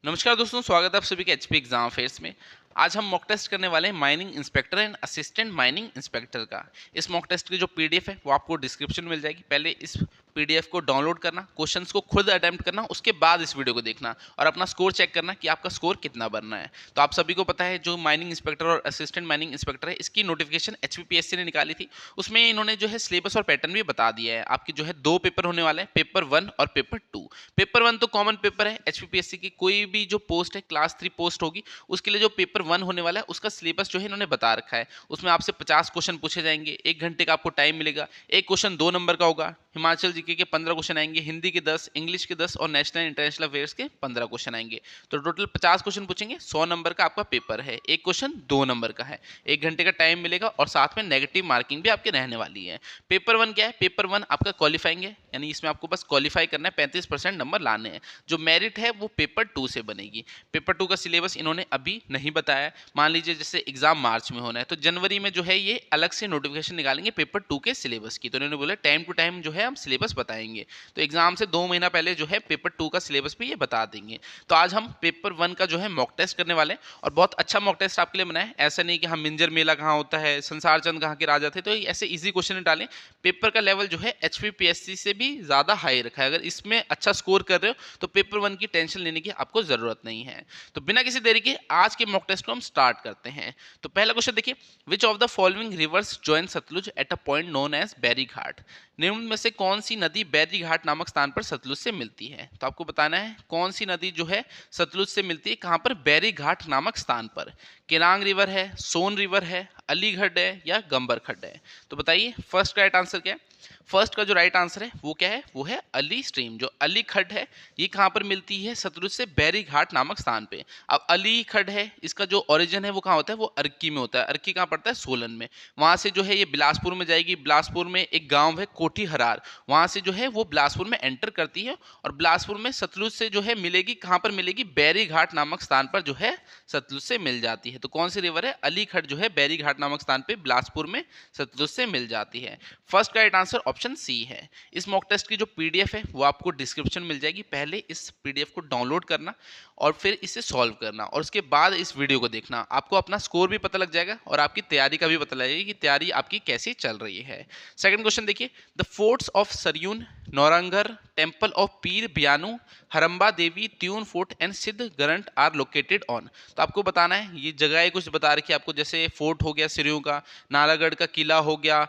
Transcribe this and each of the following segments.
नमस्कार दोस्तों, स्वागत है आप सभी के एचपी एग्जाम फेयर्स में। आज हम मॉक टेस्ट करने वाले हैं mining inspector and assistant mining inspector का। इस मॉक टेस्ट की जो पीडीएफ है वो आपको डिस्क्रिप्शन में मिल जाएगी। पहले इस पीडीएफ को डाउनलोड करना, क्वेश्चंस को खुद अटेम्प्ट करना, उसके बाद इस वीडियो को देखना और अपना स्कोर चेक करना कि आपका स्कोर कितना बनना है। तो आप सभी को पता है जो माइनिंग इंस्पेक्टर और असिस्टेंट माइनिंग इंस्पेक्टर है, इसकी नोटिफिकेशन एचपीपीएससी ने निकाली थी। उसमें इन्होंने जो है सिलेबस और पैटर्न भी बता दिया है। आपकी जो है 2 पेपर होने वाले हैं, पेपर 1 और पेपर 2। पेपर 1 तो कॉमन पेपर है, एचपीपीएससी की कोई भी जो पोस्ट है, क्लास 3 पोस्ट होगी, उसके लिए जो पेपर 1 होने वाला है उसका सिलेबस जो है इन्होंने बता रखा है। उसमें आपसे 50 क्वेश्चन पूछे जाएंगे, 1 घंटे का आपको टाइम मिलेगा। एक क्वेश्चन 2 नंबर का होगा, हिमाचल जीके के 15 क्वेश्चन आएंगे, हिंदी के 10, इंग्लिश के 10 और नेशनल इंटरनेशनल अफेयर्स के 15 क्वेश्चन आएंगे। तो टोटल 50 क्वेश्चन पूछेंगे, 100 नंबर का आपका पेपर है। एक क्वेश्चन 2 नंबर का है, 1 घंटे का टाइम मिलेगा और साथ में नेगेटिव मार्किंग भी आपके रहने वाली है। पेपर 1 क्या है? पेपर 1 आपका क्वालिफाइंग है, यानी इसमें आपको बस क्वालिफाई करना है, 35% नंबर लाने हैं। जो मेरिट है वो पेपर 2 से बनेगी। पेपर 2 का सिलेबस इन्होंने अभी नहीं बताया। मान लीजिए जैसे एग्जाम मार्च में होना है तो जनवरी में जो है ये अलग से नोटिफिकेशन निकालेंगे पेपर 2 के सिलेबस की। तो इन्होंने बोला टाइम टू टाइम जो है हम सिलेबस बताएंगे। तो एग्जाम से 2 महीना पहले जो है पेपर 2 का सिलेबस भी ये बता देंगे। तो आज हम पेपर 1 का जो है मॉक टेस्ट करने वाले हैं और बहुत अच्छा मॉक टेस्ट आपके लिए बनाए। ऐसा नहीं कि हम मिंजर मेला कहाँ होता है, संसार चंद कहाँ के राजा थे, तो ऐसे इजी क्वेश्चन डालें। पेपर का लेवल जो है एचपीपीएससी से भी ज़्यादा हाई रखा है। अगर इसमें अच्छा स्कोर कर रहे हो तो पेपर 1 की टेंशन लेने की आपको ज़रूरत नहीं है। तो बिना किसी देरी के आज के मॉक टेस्ट को हम स्टार्ट करते हैं। तो पहला क्वेश्चन देखिए, which of the following rivers join Sutlej at a point known as Bairi Ghat. निम्न में से कौन सी नदी बैरी घाट नामक स्थान पर सतलुज से मिलती है? तो आपको बताना है कौन सी नदी जो है सतलुज से मिलती है, कहां पर? बैरी घाट नामक स्थान पर। केलांग रिवर है, सोन रिवर है, अलीगढ़ है या गंबर खड्ड है? तो बताइए फर्स्ट का राइट आंसर क्या है? फर्स्ट का जो राइट आंसर है वो क्या है? वो है अली स्ट्रीम। जो अली खड्ड है ये कहाँ पर मिलती है? सतलुज से बैरी घाट नामक स्थान पे। अब अली खड्ड है, इसका जो ओरिजिन है वो कहाँ होता है? वो अर्की में होता है। अर्की कहाँ पड़ता है? सोलन में। वहां से जो है ये बिलासपुर में जाएगी। बिलासपुर में एक गांव है कोठी हरार, वहां से जो है वो बिलासपुर में एंटर करती है और बिलासपुर में सतलुज से जो है मिलेगी, कहाँ पर मिलेगी? बैरी घाट नामक स्थान पर जो है सतलुज से मिल जाती है। तो कौन सी रिवर है? अली खड्ड जो है बैरी घाट नामक स्थान पे बिलासपुर में सतलुज से मिल जाती है। फर्स्ट का राइट आंसर ऑप्शन सी है। इस मॉक टेस्ट की जो पीडीएफ है वो आपको डिस्क्रिप्शन मिल जाएगी। पहले इस पीडीएफ को डाउनलोड करना और फिर इसे सॉल्व करना और उसके बाद इस वीडियो को देखना। आपको अपना स्कोर भी पता लग जाएगा और आपकी तैयारी का भी पता लगेगा कि तैयारी आपकी कैसी चल रही है। सेकंड क्वेश्चन देखिए, the forts of Saryun, Naurangar, temple of Pir Bianu, Haramba Devi, Tyun fort and Siddh Garant are located on. तो आपको बताना है ये जगह कुछ बता रखी है आपको, जैसे फोर्ट हो गया सरयू का, नालागढ़ का किला हो गया,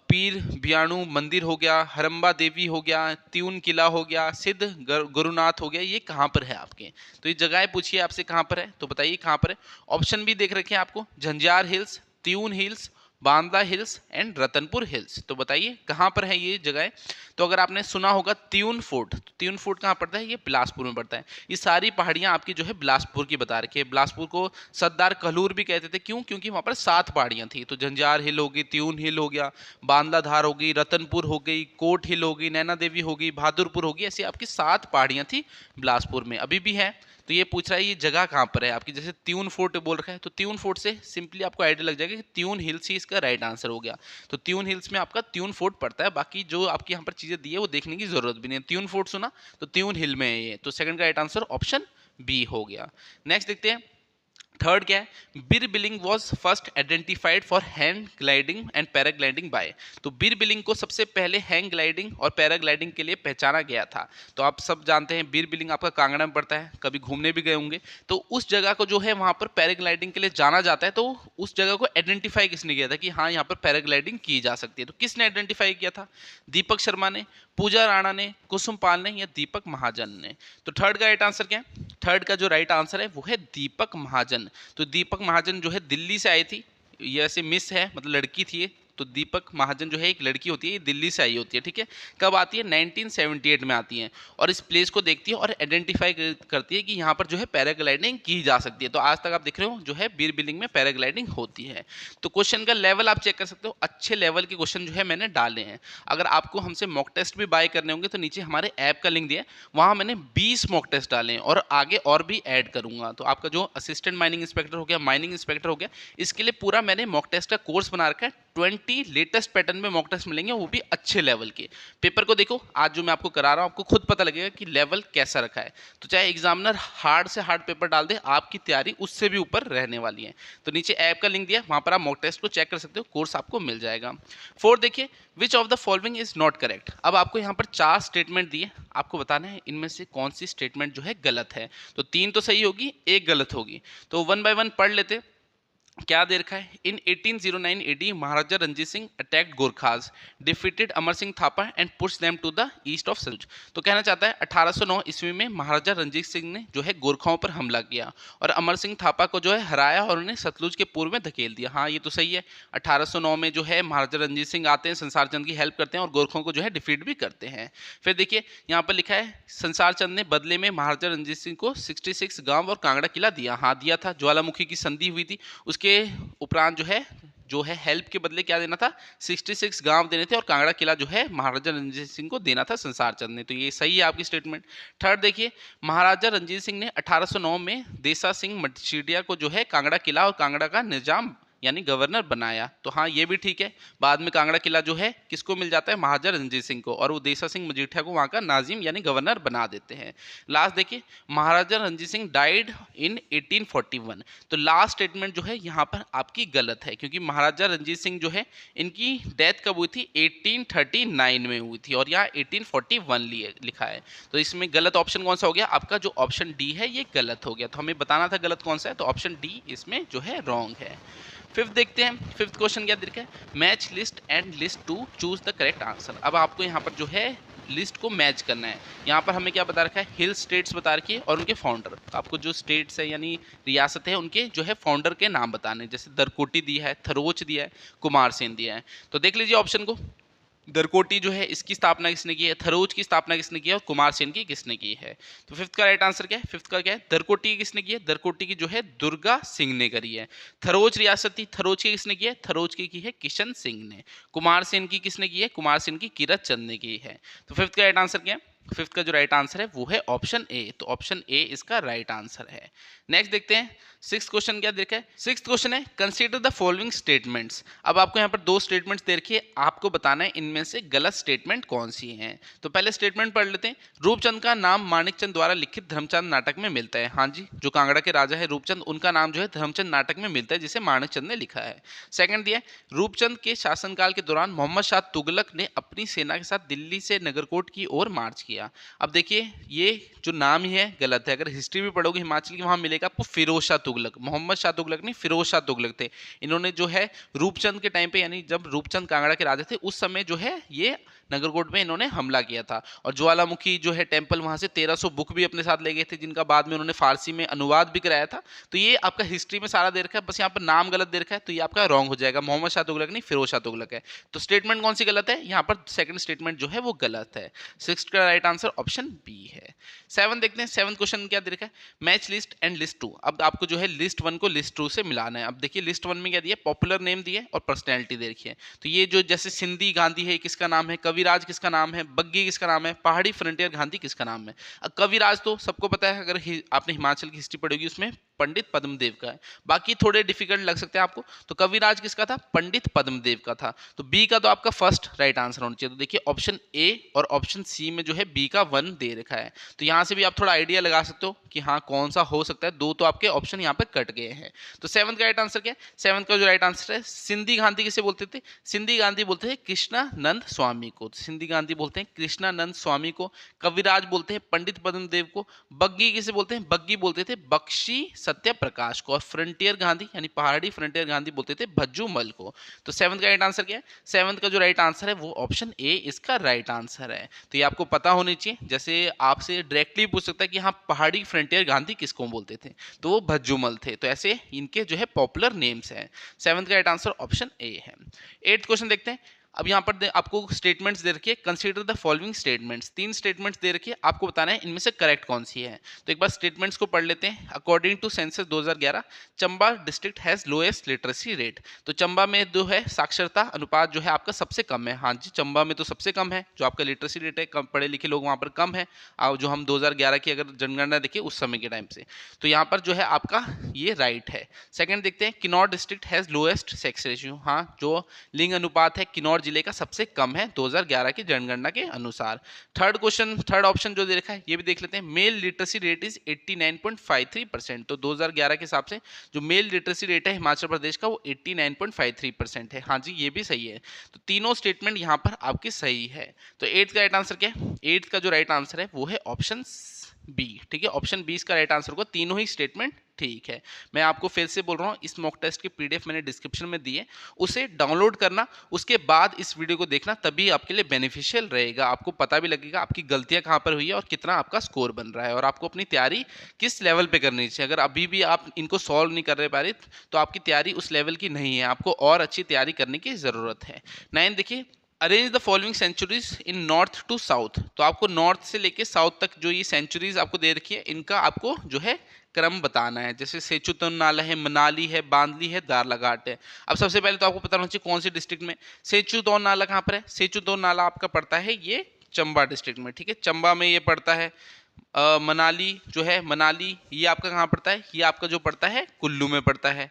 पीर बियाणु मंदिर हो गया, हरम्बा देवी हो गया, त्यून किला हो गया, सिद्ध गुरुनाथ हो गया। ये कहाँ पर है आपके? तो ये जगह पूछिए आपसे कहाँ पर है, तो बताइए कहाँ पर है। ऑप्शन भी देख रखे हैं आपको, Jhanjhar hills, Tyun hills, Banda hills and Ratanpur hills. तो बताइए कहाँ पर है ये जगह? तो अगर आपने सुना होगा त्यून फोर्ट, तो त्यून फोर्ट कहाँ पड़ता है? ये बिलासपुर में पड़ता है। ये सारी पहाड़ियाँ आपकी जो है बिलासपुर की बता रखी है। बिलासपुर को सद्दार कहलूर भी कहते थे, क्यों? क्योंकि वहाँ पर 7 पहाड़ियाँ थी। तो झंझार हिल होगी, त्यून हिल हो गया, बांदाधार हो गई, रतनपुर हो गई, कोट हिल हो गई, नैना देवी हो गई, बहादुरपुर होगी, ऐसी आपकी 7 पहाड़ियाँ थी बिलासपुर में, अभी भी है। तो ये पूछ रहा है ये जगह कहाँ पर है आपकी, जैसे त्यून फोर्ट बोल रखा है तो त्यून फोर्ट से सिंपली आपको आइडिया लग जाएगा कि त्यून हिल्स ही इसका राइट आंसर हो गया। तो त्यून हिल्स में आपका त्यून फोर्ट पड़ता है। बाकी जो आपकी यहाँ पर चीजें दी है वो देखने की जरूरत भी नहीं है। त्यून फोर्ट सुना तो त्यून हिल में है ये। तो सेकंड का राइट आंसर ऑप्शन बी हो गया। नेक्स्ट देखते हैं, थर्ड क्या है? Bir Billing was first identified for hang gliding and paragliding by. तो बीर बिलिंग को सबसे पहले हैंग ग्लाइडिंग और पैराग्लाइडिंग के लिए पहचाना गया था। तो आप सब जानते हैं बीर बिलिंग आपका कांगड़ा में पड़ता है, कभी घूमने भी गए होंगे। तो उस जगह को जो है वहां पर पैराग्लाइडिंग के लिए जाना जाता है। तो उस जगह को आइडेंटिफाई किसने किया था कि हाँ यहाँ पर पैराग्लाइडिंग की जा सकती है? तो किसने आइडेंटिफाई किया था? दीपक शर्मा ने, पूजा राणा ने, कुसुम पाल ने या दीपक महाजन ने? तो थर्ड का राइट आंसर क्या है? थर्ड का जो राइट आंसर है वो है दीपक महाजन। तो दीपक महाजन जो है दिल्ली से आई थी, ये ऐसे मिस है, मतलब लड़की थी ये। तो दीपक महाजन जो है एक लड़की होती है, ये दिल्ली से आई होती है, ठीक है। कब आती है? 1978 में आती है और इस प्लेस को देखती है और आइडेंटिफाई करती है कि यहाँ पर जो है पैराग्लाइडिंग की जा सकती है। तो आज तक आप देख रहे हो जो है बीर बिलिंग में पैराग्लाइडिंग होती है। तो क्वेश्चन का लेवल आप चेक कर सकते हो, अच्छे लेवल के क्वेश्चन जो है मैंने डाले हैं। अगर आपको हमसे मॉक टेस्ट भी बाय करने होंगे तो नीचे हमारे ऐप का लिंक दिया है, वहाँ मैंने 20 मॉक टेस्ट डाले हैं और आगे और भी ऐड करूंगा। तो आपका जो असिस्टेंट माइनिंग इंस्पेक्टर हो गया, माइनिंग इंस्पेक्टर हो गया, इसके लिए पूरा मैंने मॉक टेस्ट का कोर्स बना रखा है। 20 लेटेस्ट पैटर्न में मॉक टेस्ट मिलेंगे, वो भी अच्छे लेवल के। पेपर को देखो, आज जो मैं आपको करा रहा हूँ आपको खुद पता लगेगा कि लेवल कैसा रखा है। तो चाहे एग्जामिनर हार्ड से हार्ड पेपर डाल दे, आपकी तैयारी उससे भी ऊपर रहने वाली है। तो नीचे ऐप का लिंक दिया, वहाँ पर आप मॉक टेस्ट को चेक कर सकते हो, कोर्स आपको मिल जाएगा। 4 देखिए, which of the following is not correct. अब आपको यहाँ पर 4 स्टेटमेंट दिए, आपको बताना है इनमें से कौन सी स्टेटमेंट जो है गलत है। तो 3 तो सही होगी, 1 गलत होगी। तो 1 बाय 1 पढ़ लेते। क्या दे रखा है? In 1809 AD Maharaja Ranjit Singh attacked Gorkhas, defeated Amar Singh Thapa and push them to the east of Sutlej. तो कहना चाहता है 1809 ईस्वी में महाराजा रंजीत सिंह ने जो है गोरखाओं पर हमला किया और अमर सिंह थापा को जो है हराया और उन्हें सतलुज के पूर्व में धकेल दिया। हाँ, ये तो सही है। 1809 में जो है महाराजा रंजीत सिंह आते हैं, संसार चंद की हेल्प करते हैं और गोरखों को जो है डिफीट भी करते हैं। फिर देखिए यहाँ पर लिखा है, संसार चंद ने बदले में महाराजा रंजीत सिंह को 66 गांव और कांगड़ा किला दिया। हाँ, दिया था। ज्वालामुखी की संधि हुई थी, उसके उपरांत जो है हेल्प के बदले क्या देना था? 66 गांव देने थे और कांगड़ा किला जो है महाराजा रंजीत सिंह को देना था संसार चंद ने। तो ये सही है आपकी स्टेटमेंट। थर्ड देखिए, महाराजा रंजीत सिंह ने 1809 में देसा सिंह मजीठिया को जो है कांगड़ा किला और कांगड़ा का निजाम यानी गवर्नर बनाया। तो हाँ, ये भी ठीक है। बाद में कांगड़ा किला जो है किसको मिल जाता है? महाराजा रंजीत सिंह को, और वो देसा सिंह मजीठिया को वहाँ का नाजिम यानी गवर्नर बना देते हैं। लास्ट देखिए, महाराजा रंजीत सिंह डाइड इन 1841। तो लास्ट स्टेटमेंट जो है यहाँ पर आपकी गलत है, क्योंकि महाराजा रंजीत सिंह जो है इनकी डेथ कब हुई थी? 1839 में हुई थी और यहाँ 1841 लिखा है। तो इसमें गलत ऑप्शन कौन सा हो गया? आपका जो ऑप्शन डी है ये गलत हो गया। तो हमें बताना था गलत कौन सा है, तो ऑप्शन डी इसमें जो है रॉन्ग है। फिफ्थ देखते हैं, फिफ्थ क्वेश्चन क्या दिखा है? Match list and list two choose the correct answer. अब आपको यहाँ पर जो है लिस्ट को मैच करना है। यहाँ पर हमें क्या बता रखा है? हिल स्टेट्स बता रखी है और उनके फाउंडर। तो आपको जो स्टेट्स है यानी रियासत है उनके जो है फाउंडर के नाम बताने, जैसे दरकोटी दिया है, थरोच दिया है, कुमारसेन दिया है। तो देख लीजिए ऑप्शन को। दरकोटी जो है इसकी स्थापना किसने की है? थरोच की स्थापना किसने की है? और कुमारसेन की किसने की है? तो फिफ्थ का राइट आंसर क्या है? फिफ्थ का क्या है? दरकोटी की किसने की है? दरकोटी की जो है दुर्गा सिंह ने करी है। थरोच रियासत थी, थरोच की किसने की है? थरोच की है किशन सिंह ने। कुमारसेन की किसने की है? कुमारसेन की किरत चंद ने की है। तो फिफ्थ का राइट आंसर क्या है? फिफ्थ का जो राइट आंसर है वो है ऑप्शन ए। तो ऑप्शन ए इसका राइट आंसर है। नेक्स्ट देखते हैं, सिक्स्थ क्वेश्चन क्या देखा है? सिक्स्थ क्वेश्चन है, कंसीडर द फॉलोइंग स्टेटमेंट्स। अब आपको यहाँ पर 2 स्टेटमेंट्स दे रखी है, आपको बताना है इनमें से गलत स्टेटमेंट कौन सी है। तो पहले स्टेटमेंट पढ़ लेते हैं। रूपचंद का नाम माणिकचंद द्वारा लिखित धर्मचंद नाटक में मिलता है। हाँ जी, जो कांगड़ा के राजा है रूपचंद, उनका नाम जो है धर्मचंद नाटक में मिलता है, जिसे माणिकचंद ने लिखा है। सेकंड दिया है, रूपचंद के शासनकाल के दौरान मोहम्मद शाह तुगलक ने अपनी सेना के साथ दिल्ली से नगरकोट की ओर मार्च किया। अब देखिए ये जो नाम ही है गलत है। अगर हिस्ट्री भी पढ़ोगे हिमाचल की, वहां मिलेगा आपको फिरोज शाह तुगलक। मोहम्मद शाह तुगलक नहीं, फिरोज शाह तुगलक थे। इन्होंने जो है रूपचंद के टाइम पे, यानी जब रूपचंद कांगड़ा के राजा थे उस समय जो है ये नगरकोट में इन्होंने हमला किया था। और ज्वालामुखी जो है टेम्पल, वहां से 1300 बुक भी अपने साथ ले गए थे, जिनका बाद में उन्होंने फारसी में अनुवाद भी कराया था। तो ये आपका हिस्ट्री में सारा दे रखा है, बस यहाँ पर नाम गलत दे रखा है, तो ये आपका रॉन्ग हो जाएगा। मोहम्मद शाह तुगलक नहीं, फिरोज शाह तुगलक है। तो स्टेटमेंट कौन सी गलत है? यहाँ पर सेकंड स्टेटमेंट जो है वो गलत है। सिक्स्थ का राइट आंसर ऑप्शन बी है। 7 देखते हैं, 7 क्वेश्चन क्या दे रखा है? Match list and list 2। अब आपको जो है लिस्ट 1 को लिस्ट 2 से मिलाना है। अब देखिए लिस्ट 1 में क्या दिया? पॉपुलर नेम दिए और पर्सनैलिटी दे रखी है। तो ये जो जैसे सिंधी गांधी है किसका नाम है? कविराज किसका नाम है? बग्गी किसका नाम है? पहाड़ी फ्रंटियर गांधी किसका नाम है? अब कविराज तो सबको पता है, अगर आपने हिमाचल की हिस्ट्री पढ़ी होगी उसमें पंडित पद्मदेव का है। बाकी थोड़े डिफिकल्ट लग सकते हैं आपको। तो कविराज किसका था? पंडित पद्मदेव का था। तो बी का तो आपका फर्स्ट राइट आंसर होना चाहिए। तो देखिए ऑप्शन ए और ऑप्शन सी में जो है बी का 1 दे रखा है। तो यहाँ से भी आप थोड़ा आइडिया लगा सकते हो कि हाँ कौन सा हो सकता है। 2 तो आपके ऑप्शन यहाँ पे कट गए हैं। तो 7th का राइट आंसर क्या है? 7th का जो राइट आंसर है, सिंधी गांधी किसे बोलते थे? सिंधी गांधी बोलते हैं कृष्णानंद स्वामी को। सिंधी गांधी बोलते हैं कृष्णानंद स्वामी को। कविराज बोलते हैं पंडित पद्मदेव को। बग्गी किसे बोलते हैं? बग्गी बोलते थे बख्शी सत्य प्रकाश को। और फ्रंटियर गांधी यानी पहाड़ी फ्रंटियर गांधी बोलते थे भज्जू मल को। तो 7th का राइट आंसर क्या है? 7th का जो राइट आंसर है वो ऑप्शन ए इसका राइट आंसर है। तो ये आपको पता होनी चाहिए। जैसे आपसे डायरेक्टली पूछ सकता है कि हाँ पहाड़ी फ्रंटियर गांधी किसको बोलते थे, तो वो भज्जू मल थे। तो ऐसे इनके जो है पॉपुलर नेम्स हैं। 7th का राइट आंसर ऑप्शन ए है। 8th क्वेश्चन देखते हैं, अब यहाँ पर आपको स्टेटमेंट्स दे रखी है, consider the following statements, 3 statements दे रखी है, आपको बताना है इनमें से करेक्ट कौन सी है। तो एक बार स्टेटमेंट्स को पढ़ लेते हैं। According to census 2011 Chamba district has lowest literacy rate. तो चंबा में जो है साक्षरता अनुपात जो है आपका सबसे कम है। हाँ जी, चंबा में तो सबसे कम है, जो आपका लिटरेसी रेट है, कम पढ़े लिखे लोग वहाँ पर कम है, और जो हम 2011 की अगर जनगणना देखिए उस समय के टाइम से, तो यहाँ पर जो है आपका ये राइट है। सेकंड देखते हैं, Kinnaur district has lowest sex ratio. हाँ, जो लिंग अनुपात है किन्नौर जिले का सबसे कम है 2011 की जनगणना के अनुसार। थर्ड क्वेश्चन, थर्ड ऑप्शन जो दे रखा है ये भी देख लेते हैं, मेल लिटरेसी रेट इज 89.53%। तो 2011 के हिसाब से जो मेल लिटरेसी रेट है हिमाचल प्रदेश का वो 89.53% है। हाँ जी, ये भी सही है। तो तीनों स्टेटमेंट यहाँ पर आपकी सही है। तो एट्थ का राइट आंसर क्या है? एट्थ का जो राइट आंसर है वो है ऑप्शन बी। ठीक है, ऑप्शन बी इसका राइट आंसर होगा, तीनों ही स्टेटमेंट ठीक है। मैं आपको फिर से बोल रहा हूँ, इस मॉक टेस्ट की पीडीएफ मैंने डिस्क्रिप्शन में दी है, उसे डाउनलोड करना, उसके बाद इस वीडियो को देखना, तभी आपके लिए बेनिफिशियल रहेगा। आपको पता भी लगेगा आपकी गलतियां कहाँ पर हुई है और कितना आपका स्कोर बन रहा है, और आपको अपनी तैयारी किस लेवल पे करनी चाहिए। अगर अभी भी आप इनको सॉल्व नहीं कर पा रहे तो आपकी तैयारी उस लेवल की नहीं है, आपको और अच्छी तैयारी करने की जरूरत है। 9 देखिए, arrange the following centuries in north to south. तो आपको नॉर्थ से लेके साउथ तक जो ये सेंचुरीज आपको दे रखी है, इनका आपको जो है क्रम बताना है। जैसे सेचुतन नाला है, मनाली है, बांदली है, दारलाघाट है। अब सबसे पहले तो आपको पता होना चाहिए कौन सी डिस्ट्रिक्ट में सेचुतोन नाला कहाँ पर है। सेचुतोन नाला आपका पड़ता है ये चंबा डिस्ट्रिक्ट में। ठीक है, चंबा में ये पड़ता है। मनाली जो है, मनाली ये आपका कहाँ पड़ता है? ये आपका जो पड़ता है कुल्लू में पड़ता है।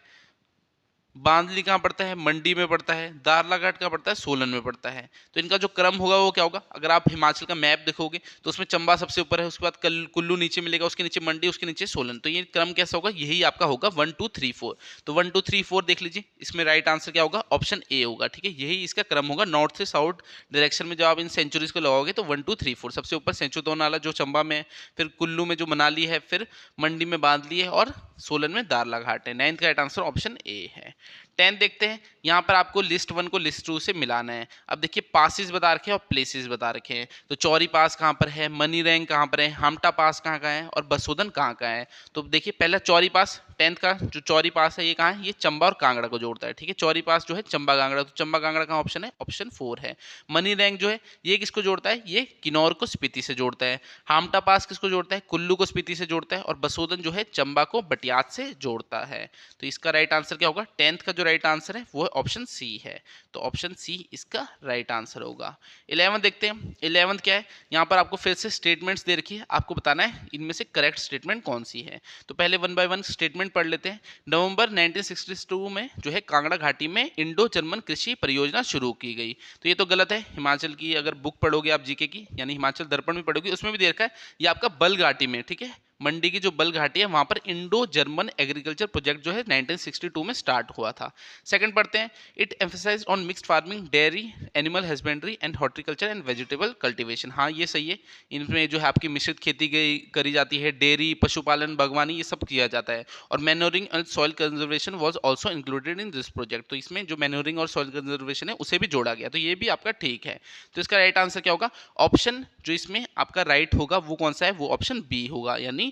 बांदली कहाँ पड़ता है? मंडी में पड़ता है। दारलाघाट कहाँ पड़ता है? सोलन में पड़ता है। तो इनका जो क्रम होगा वो क्या होगा? अगर आप हिमाचल का मैप देखोगे तो उसमें चंबा सबसे ऊपर है, उसके बाद कुल्लू नीचे मिलेगा, उसके नीचे मंडी, उसके नीचे सोलन। तो ये क्रम कैसा होगा? यही आपका होगा 1 2 3 4। तो 1 2 3 4 देख लीजिए, इसमें राइट आंसर क्या होगा? ऑप्शन ए होगा। ठीक है, यही इसका क्रम होगा। नॉर्थ से साउथ डायरेक्शन में जब आप इन सेंचुरीज को लगाओगे तो 1 2 3 4 सबसे ऊपर सेंचुतोन नाला जो चंबा में है, फिर कुल्लू में जो मनाली है, फिर मंडी में बांदली है, और सोलन में दारलाघाट है। 9th का राइट आंसर ऑप्शन ए है। 10 देखते हैं, यहाँ पर आपको लिस्ट 1 को लिस्ट 2 से मिलाना है। अब देखिए, पासिस बता रखे हैं और प्लेसेस बता रखे हैं। तो चौरी पास कहाँ पर है, मनी रैंक कहाँ पर है, हामटा पास कहाँ का है, और बसोदन कहाँ का है। तो देखिए, पहला चौरी पास, 10th का जो चौरी पास है ये कहाँ है? ये चंबा और कांगड़ा को जोड़ता है। ठीक है, चौरी पास जो है चंबा कांगड़ा, तो चंबा कांगड़ा का ऑप्शन है ऑप्शन 4 है। मनी रैंक जो है ये किसको जोड़ता है? ये किन्नौर को स्पीति से जोड़ता है। हामटा पास किसको जोड़ता है? कुल्लू को स्पीति से जोड़ता है। और बसोदन जो है चंबा को बटियात से जोड़ता है। तो इसका राइट आंसर क्या होगा? 10th का जो राइट आंसर है वो ऑप्शन सी है। तो ऑप्शन सी इसका राइट आंसर होगा। 11 देखते हैं, 11 क्या है? यहाँ पर आपको फिर से स्टेटमेंट्स दे रखी है, आपको बताना है इनमें से करेक्ट स्टेटमेंट कौन सी है। तो पहले 1 बाय 1 स्टेटमेंट पढ़ लेते हैं। नवंबर 1962 में जो है कांगड़ा घाटी में इंडो जर्मन कृषि परियोजना शुरू की गई। तो ये तो गलत है। हिमाचल की अगर बुक पढ़ोगे आप जीके की, यानी हिमाचल दर्पण में पढ़ोगे, उसमें भी दे रखा है ये आपका बल घाटी में। ठीक है, मंडी की जो बल घाटी है वहां पर इंडो जर्मन एग्रीकल्चर प्रोजेक्ट जो है 1962 में स्टार्ट हुआ था। सेकंड पढ़ते हैं, it emphasise on mixed farming, dairy, animal husbandry and horticulture and vegetable cultivation. हाँ, ये सही है। इनमें जो है आपकी मिश्रित खेती करी जाती है, डेयरी, पशुपालन, बागवानी, ये सब किया जाता है। और manuring and soil conservation was also included in this project. तो इसमें जो मैन्योरिंग और सॉइल कंजर्वेशन है उसे भी जोड़ा गया। तो ये भी आपका ठीक है। तो इसका राइट आंसर क्या होगा? ऑप्शन जो इसमें आपका राइट होगा वो कौन सा है? वो ऑप्शन बी होगा। यानी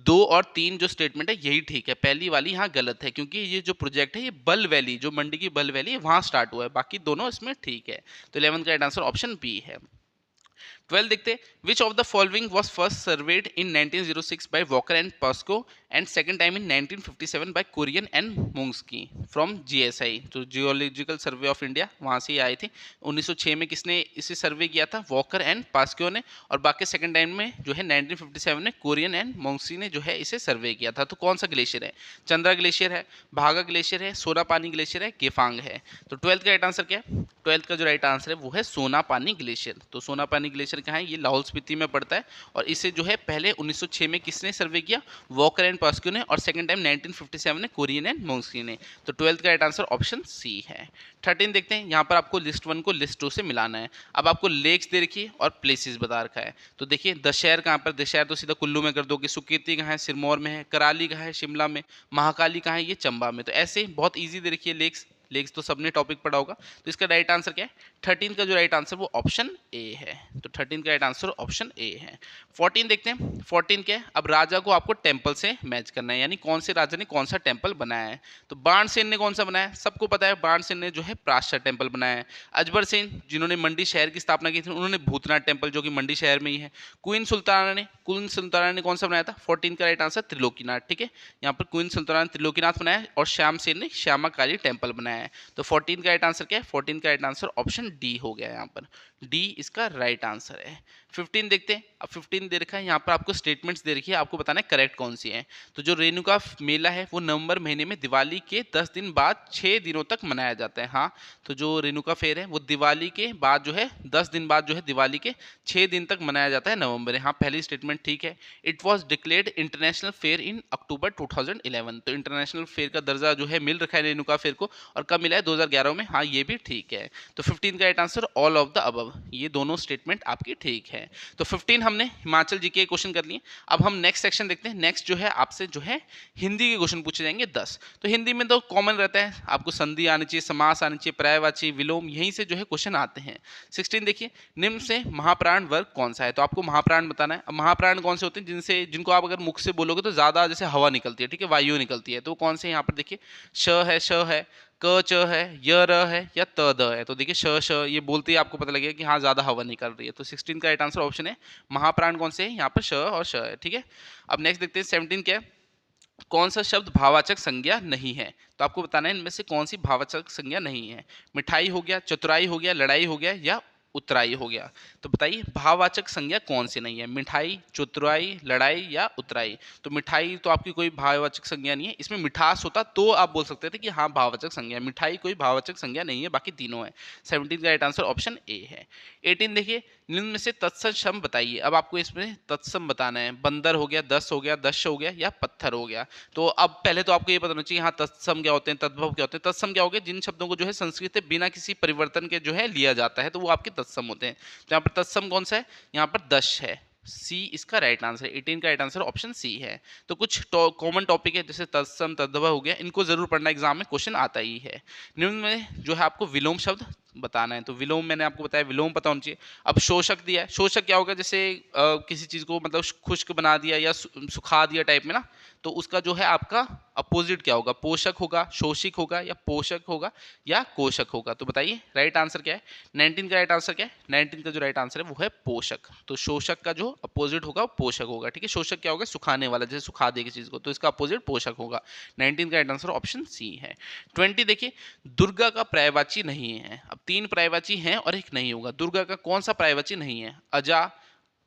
2 और 3 जो स्टेटमेंट है यही ठीक है। पहली वाली यहाँ गलत है, क्योंकि ये जो प्रोजेक्ट है ये बल वैली, जो मंडी की बल वैली है वहां स्टार्ट हुआ है। बाकी दोनों इसमें ठीक है। तो 11 का राइट आंसर ऑप्शन बी है। 12 देखते, which of the following was first surveyed in 1906 by Walker and Pascoe and second time in 1957 by Kurian and Mongski from GSI. तो जियोलॉजिकल सर्वे ऑफ इंडिया, वहां से आई थी। 1906 में किसने इसे सर्वे किया था? वॉकर एंड पास्को ने। और बाकी सेकंड टाइम में जो है 1957 में कुरियन एंड मोंग्स्की ने जो है इसे सर्वे किया था। तो कौन सा ग्लेशियर है? चंद्रा ग्लेशियर है, भागा ग्लेशियर है, सोनापानी ग्लेशियर है, गेफांग है। तो 12th का राइट आंसर क्या है? 12th का जो राइट आंसर है वो है सोनापानी ग्लेशियर। तो सोनापानी ग्लेशियर कहाँ है? ये लाहौल स्पीति में पड़ता है। और इसे जो है पहले 1906 में किसने सर्वे किया? वॉकर एंड पास्क्यू ने। और सेकंड टाइम 1957 में कुरियन एंड मोंग्स्की ने। तो 12th का राइट आंसर ऑप्शन सी है। 13 देखते हैं, यहाँ पर आपको लिस्ट 1 को लिस्ट 2 से मिलाना है। अब आपको लेक्स दे रखी है और प्लेसेस बता रखा है। तो देखिए, दशहर कहाँ पर? दशहर तो सीधा कुल्लू में कर दोगे। सुकेती कहाँ है? सिरमौर में है। कराली कहाँ है? शिमला में। महाकाली कहाँ है? ये चंबा में। तो ऐसे बहुत ईजी दे रखी है लेक्स। लेक्स तो सबने टॉपिक पढ़ा होगा। तो इसका राइट आंसर क्या है? 13 का जो राइट आंसर वो ऑप्शन ए है। तो 13 का राइट आंसर ऑप्शन ए है। 14 देखते हैं। 14 क्या है, अब राजा को आपको टेम्पल से मैच करना है, यानी कौन से राजा ने कौन सा टेम्पल बनाया है। तो बाणसेन ने कौन सा बनाया है, सबको पता है बाणसेन ने जो है प्राशा टेम्पल बनाया है। अजबर सेन जिन्होंने मंडी शहर की स्थापना की थी, उन्होंने भूतनाथ टेम्पल जो कि मंडी शहर में ही है। क्वीन सुल्ताना ने कौन सा बनाया था, 14 का राइट आंसर त्रिलोकीनाथ। ठीक है, यहाँ पर क्वीन सुल्ताना ने त्रिलोकीनाथ बनाया है और श्याम सेन ने श्यामाकाली टेम्पल बनाया है। तो 14 का राइट आंसर क्या है, 14 का राइट आंसर ऑप्शन डी हो गया। यहाँ पर डी इसका राइट आंसर है। 15 देखते हैं। अब 15 दे रखा है, यहाँ पर आपको स्टेटमेंट्स दे रखी है, आपको बताना है करेक्ट कौन सी है। तो जो रेणुका मेला है वो नवंबर महीने में दिवाली के 10 दिन बाद 6 दिनों तक मनाया जाता है। हाँ, तो जो रेणुका फेयर है वो दिवाली के बाद जो है 10 दिन बाद जो है दिवाली के 6 दिन तक मनाया जाता है नवंबर में। हाँ, पहली स्टेटमेंट ठीक है। It was declared international fair in October 2011। तो इंटरनेशनल फेयर का दर्जा जो है मिल रखा है रेणुका फेयर को, और कब मिला है, 2011 में। हाँ, ये भी ठीक है। तो 15 का right answer all of the above, ये दोनों स्टेटमेंट आपकी ठीक है। तो 15 हमने हिमाचल जी के क्वेश्चन कर लिए। अब हम नेक्स्ट सेक्शन देखते हैं। नेक्स्ट जो है आपसे जो है हिंदी के क्वेश्चन पूछे जाएंगे 10। तो हिंदी में तो कॉमन रहता है, आपको संधि आनी चाहिए, समास आनी चाहिए, पर्यायवाची, विलोम, यहीं से जो है क्वेश्चन आते हैं। 16 देखिए, निम्न से महाप्राण वर्ग कौन सा है। तो आपको महाप्राण बताना है। अब महाप्राण कौन से होते हैं, जिनको आप अगर मुख से बोलोगे तो ज्यादा जैसे हवा निकलती है, ठीक है, वायु निकलती है। तो कौन से, यहाँ पर देखिए श है, श है, क च है, य र है, या त द है। तो देखिए श श ये बोलते ही आपको पता लगेगा कि हाँ ज्यादा हवा निकल रही है। तो 16 का राइट आंसर ऑप्शन है महाप्राण कौन से है, यहाँ पर श और श है। ठीक है, अब नेक्स्ट देखते हैं 17 क्या है, कौन सा शब्द भाववाचक संज्ञा नहीं है। तो आपको बताना है इनमें से कौन सी भाववाचक संज्ञा नहीं है। मिठाई हो गया, चतुराई हो गया, लड़ाई हो गया, या उतराई हो गया। तो बताइए भाववाचक संज्ञा कौन सी नहीं है, मिठाई, चतुराई, लड़ाई या उतराई। तो मिठाई तो आपकी कोई भाववाचक संज्ञा नहीं है, इसमें मिठास होता तो आप बोल सकते थे कि हाँ भाववाचक संज्ञा। मिठाई कोई भाववाचक संज्ञा नहीं है, बाकी तीनों है। 17 का राइट आंसर ऑप्शन ए है। 18 देखिए, निम्न में से तत्सम शब्द बताइए। अब आपको इसमें तत्सम बताना है। बंदर हो गया, दस हो गया, दश हो गया, या पत्थर हो गया। तो अब पहले तो आपको ये पता होना चाहिए हाँ तत्सम क्या होते हैं, तद्भव क्या होते हैं। तत्सम क्या हो गया, जिन शब्दों को जो है संस्कृत में बिना किसी परिवर्तन के जो है लिया जाता है, तो वो आपके तत्सम होते हैं। तो यहाँ पर तत्सम कौन सा है, यहाँ पर दश है। सी इसका राइट आंसर है। 18 का राइट आंसर ऑप्शन सी है। तो कुछ कॉमन टॉपिक है जैसे तत्सम, तद्भव हो गया, इनको जरूर पढ़ना, एग्जाम में क्वेश्चन आता ही है। निम्न में जो है आपको विलोम शब्द बताना है। तो विलोम मैंने आपको बताया, विलोम पता होना चाहिए। अब शोषक दिया है, शोषक क्या होगा, जैसे किसी चीज को मतलब खुश्क बना दिया या सुखा दिया टाइप में ना, तो उसका जो है आपका अपोजिट क्या होगा, पोषक होगा, शोषिक होगा, या पोषक होगा, या कोशक होगा। तो बताइए राइट आंसर क्या है। 19 का राइट आंसर क्या है, 19 का जो राइट आंसर है वो है पोषक। तो शोषक का जो अपोजिट होगा वो पोषक होगा। ठीक है, शोषक क्या होगा, सुखाने वाला, जैसे सुखा देगी चीज को, तो इसका अपोजिट पोषक होगा। 19 का राइट आंसर ऑप्शन सी है। 20 देखिए, दुर्गा का पर्यायवाची नहीं है। अब 3 पर्यायवाची हैं और एक नहीं होगा। दुर्गा का कौन सा पर्यायवाची नहीं है, अजा,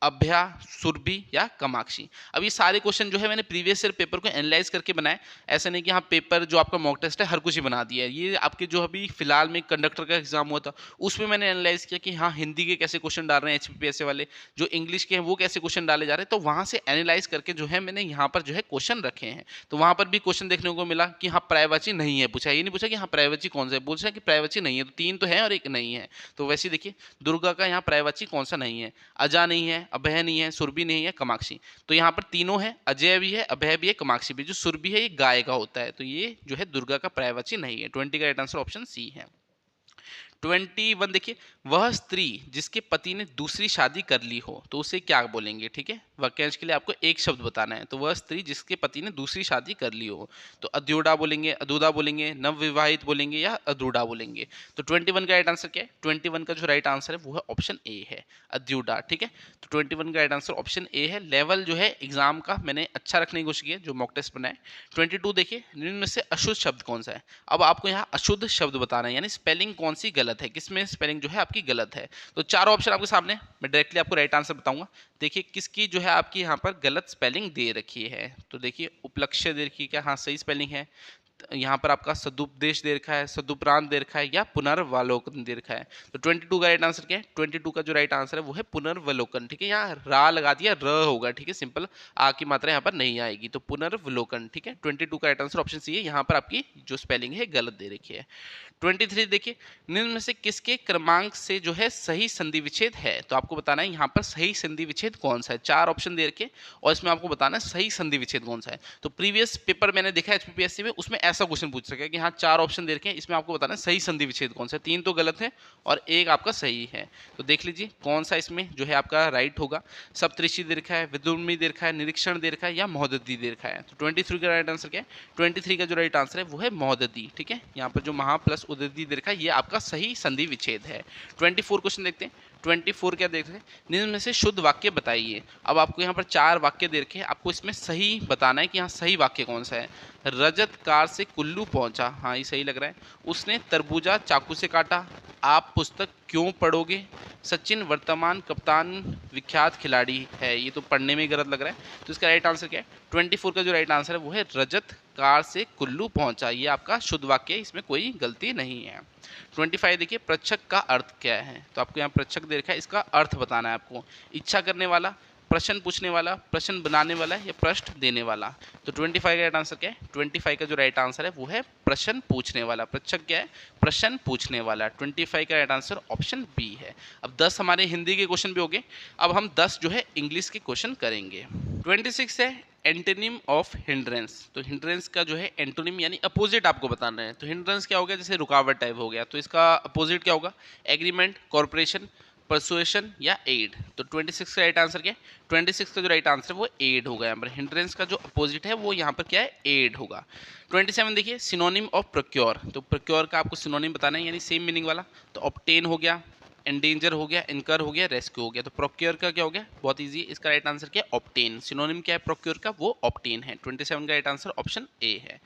अभ्या, सुरभि, या कामाक्षी। अब ये सारे क्वेश्चन जो है मैंने प्रीवियस ईयर पेपर को एनालाइज करके बनाए। ऐसा नहीं कि हाँ पेपर जो आपका मॉक टेस्ट है हर कुछ ही बना दिया है। ये आपके जो अभी फिलहाल में कंडक्टर का एग्जाम हुआ था उसमें मैंने एनालाइज किया कि हाँ हिंदी के कैसे क्वेश्चन डाल रहे हैं HPPSC वाले, जो इंग्लिश के हैं वो कैसे क्वेश्चन डाले जा रहे हैं। तो वहाँ से एनालाइज करके जो है मैंने यहाँ पर जो है क्वेश्चन रखे हैं। तो वहाँ पर भी क्वेश्चन देखने को मिला कि हाँ पर्यायवाची नहीं है पूछा, ये नहीं पूछा कि हाँ पर्यायवाची कौन सा है, पूछा कि पर्यायवाची नहीं है। तो 3 तो है और एक नहीं है। तो वैसे देखिए दुर्गा का यहाँ पर्यायवाची कौन सा नहीं है, अजा नहीं है, अभय नहीं है, सुरभि नहीं है, कामाक्षी। तो यहाँ पर तीनों है, अजय भी है, अभय भी है, कामाक्षी भी। जो सुरभि है ये गाय का होता है, तो ये जो है दुर्गा का पर्यायवाची नहीं है। 20 का राइट आंसर ऑप्शन सी है। 21 देखिए, वह स्त्री जिसके पति ने दूसरी शादी कर ली हो, तो उसे क्या बोलेंगे। ठीक है, वाक्यांश के लिए आपको एक शब्द बताना है। तो वह स्त्री जिसके पति ने दूसरी शादी कर ली हो, तो अद्योड़ा बोलेंगे, अदूदा बोलेंगे, नवविवाहित बोलेंगे, या अद्रूढ़ा बोलेंगे। तो 21 का राइट आंसर क्या है, 21 का जो राइट आंसर है वो है ऑप्शन ए है, अद्यूड़ा। ठीक है, तो 21 का राइट आंसर ऑप्शन ए है। लेवल जो है एग्जाम का मैंने अच्छा रखने की कोशिश की है जो मॉक टेस्ट बनाए। 22 देखिए, इनमें से अशुद्ध शब्द कौन सा है। अब आपको यहाँ अशुद्ध शब्द बताना है, यानी स्पेलिंग कौन सी गलत है, किसमें स्पेलिंग जो है आपकी गलत है। तो 4 ऑप्शन आपके सामने, मैं डायरेक्टली आपको राइट आंसर बताऊंगा। देखिए किसकी जो है आपकी यहाँ पर गलत स्पेलिंग दे रखी है। तो देखिए उपलक्ष्य दे रखी है, क्या हाँ सही स्पेलिंग है। यहाँ पर आपका सदुपदेश दे रखा है, सदुपरांत दे रखा है, या पुनर्वलोकन दे रखा है। तो 22 का राइट आंसर क्या है, 22 का जो राइट आंसर है वो है पुनर्वलोकन। ठीक है, यहाँ रा लगा दिया, र होगा। ठीक है, सिंपल आ की मात्रा यहाँ पर नहीं आएगी, तो पुनर्वलोकन। ठीक है, 22 का राइट आंसर ऑप्शन सी है। यहाँ पर आपकी जो स्पेलिंग है गलत दे रखी है। 23 देखिए, निम्न में से किसके क्रमांक से जो है सही संधि विच्छेद है। तो आपको बताना है यहाँ पर सही संधि विच्छेद कौन सा है। 4 ऑप्शन दे रखे और इसमें आपको बताना है सही संधि विच्छेद कौन सा है। तो प्रीवियस पेपर मैंने देखा HPPSC में, उसमें ऐसा क्वेश्चन पूछ सके कि हाँ 4 ऑप्शन दे रखे हैं, इसमें आपको बताना है सही संधि विच्छेद कौन सा है, 3 तो गलत है और 1 आपका सही है। तो देख लीजिए कौन सा इसमें जो है आपका राइट होगा। सप्तऋषि दे रखा है, विद्युन्मयी दे रखा है, निरीक्षण दे रखा है या महोदधि दे रखा है। तो 23 का राइट आंसर क्या है? 23 का जो राइट आंसर है वो है महोदधि। ठीक है, यहाँ पर जो महा प्लस उदधि दे रखा है ये आपका सही संधि विच्छेद है। 24 क्वेश्चन देखते हैं। 24 क्या देख रहे हैं? निम्न में से शुद्ध वाक्य बताइए। अब आपको यहाँ पर 4 वाक्य दे रखे हैं, आपको इसमें सही बताना है कि यहाँ सही वाक्य कौन सा है। रजत कार से कुल्लू पहुंचा, हाँ ये सही लग रहा है। उसने तरबूजा चाकू से काटा। आप पुस्तक क्यों पढ़ोगे? सचिन वर्तमान कप्तान विख्यात खिलाड़ी है, ये तो पढ़ने में गलत लग रहा है। तो इसका राइट आंसर क्या है? 24 का जो राइट आंसर है वो है रजत कार से कुल्लू पहुंचा, ये आपका शुद्ध वाक्य है, इसमें कोई गलती नहीं है। 25 देखिए, प्रच्छक का अर्थ क्या है? तो आपको यहाँ प्रच्छक दे रखा है, इसका अर्थ बताना है आपको। इच्छा करने वाला, प्रश्न पूछने वाला, प्रश्न बनाने वाला या प्रश्न देने वाला। तो 25 का राइट आंसर क्या है? 25 का जो राइट आंसर है वो है प्रश्न पूछने वाला। प्रच्छक क्या है? प्रश्न पूछने वाला। 25 का राइट आंसर ऑप्शन बी है। अब 10 हमारे हिंदी के क्वेश्चन भी हो गए, अब हम 10 जो है इंग्लिश के क्वेश्चन करेंगे। 26 है एंटोनिम ऑफ हिंड्रेंस। तो हिंड्रेंस का जो है एंटोनिम यानी अपोजिट आपको बताना है। तो हिंड्रेंस क्या हो गया? जैसे रुकावट टाइप हो गया, तो इसका अपोजिट क्या होगा? एग्रीमेंट, कॉर्पोरेशन, परसुएशन या एड। तो 26 का राइट आंसर क्या है? 26 का जो राइट आंसर है वो एड होगा। यहाँ पर हिंड्रेंस का जो अपोजिट है वो यहाँ पर क्या है? एड होगा। 27 देखिए, सिनोनिम ऑफ प्रोक्योर। तो प्रोक्योर का आपको सिनोनिम बताना है यानी सेम मीनिंग वाला। तो ऑब्टेन हो गया, एंडेंजर हो गया, इनकर हो गया, रेस्क्यू हो गया। तो प्रोक्योर का क्या हो गया? बहुत इजी है, इसका राइट आंसर क्या है? ऑब्टेन। सिनोनिम क्या है प्रोक्योर का? वो ऑब्टेन है। 27 का राइट आंसर ऑप्शन ए है।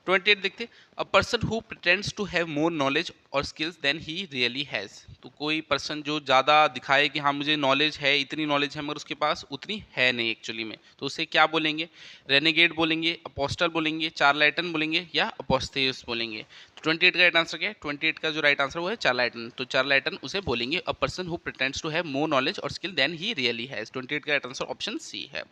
28 देखते, a person who pretends to have more knowledge और skills than he really has. तो कोई पर्सन जो ज़्यादा दिखाए कि हाँ मुझे नॉलेज है, इतनी नॉलेज है, मगर उसके पास उतनी है नहीं एक्चुअली में, तो उसे क्या बोलेंगे? रेनेगेड बोलेंगे, अपोस्टल बोलेंगे, चार्लाटन बोलेंगे या अपोस्थेयस बोलेंगे। 28 का राइट आंसर क्या है? 28 का जो राइट आंसर वो है चार्लाटन। तो चार्लाटन उसे बोलेंगे a person who pretends to have more knowledge और skill than he really has. 28 का राइट आंसर ऑप्शन सी है।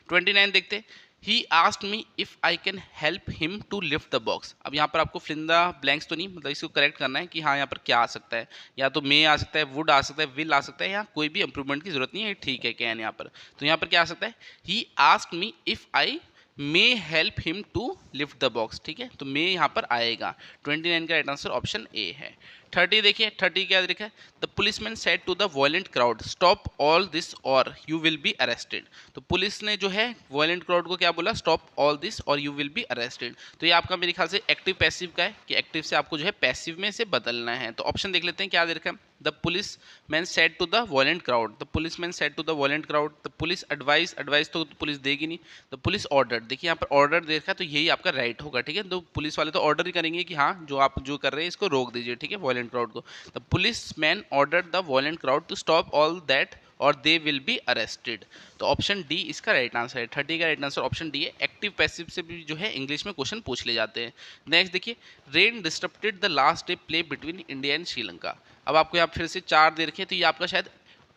29 देखते, he asked me if I can help him to lift the box. अब यहाँ पर आपको फिल इन द ब्लैंक्स तो नहीं, मतलब इसको करेक्ट करना है कि हाँ यहाँ पर क्या आ सकता है। या तो मे आ सकता है, वुड आ सकता है, विल आ सकता है, या कोई भी इंप्रूवमेंट की जरूरत नहीं है, ठीक है कैन यहाँ पर। तो यहाँ पर क्या आ सकता है? He asked me if I may help him to lift the box. ठीक है, तो मे यहाँ पर आएगा। 29 का राइट आंसर ऑप्शन ए है। 30 देखिए, 30 क्या लिखा है? The policeman said to the violent crowd stop all this or you will be arrested. तो पुलिस ने जो है वायलेंट क्राउड को क्या बोला? Stop all this or you will be arrested. तो ये आपका मेरे ख्याल से एक्टिव पैसिव का है कि एक्टिव से आपको जो है पैसिव में से बदलना है। तो ऑप्शन देख लेते हैं क्या दे रखा है? The police man said to the violent crowd, the police man said to the violent crowd, the police advice, advice तो पुलिस देगी नहीं, द पुलिस ऑर्डर। देखिए यहाँ पर ऑर्डर दे रखा है, तो यही आपका राइट होगा। ठीक है, तो पुलिस वाले तो ऑर्डर ही करेंगे कि हाँ जो आप जो कर रहे हैं इसको रोक दीजिए। ठीक है, वायलेंट क्राउड को। The police man order the violent crowd to stop all that or they will be arrested. तो ऑप्शन डी इसका राइट आंसर है। 30 का राइट आंसर ऑप्शन डी है। एक्टिव पैसिव से भी जो है इंग्लिश में क्वेश्चन पूछ ले जाते हैं। नेक्स्ट देखिए, rain disturbed the last day play between India and Sri Lanka. अब आपको यहाँ फिर से 4 दे रखे हैं, तो ये आपका शायद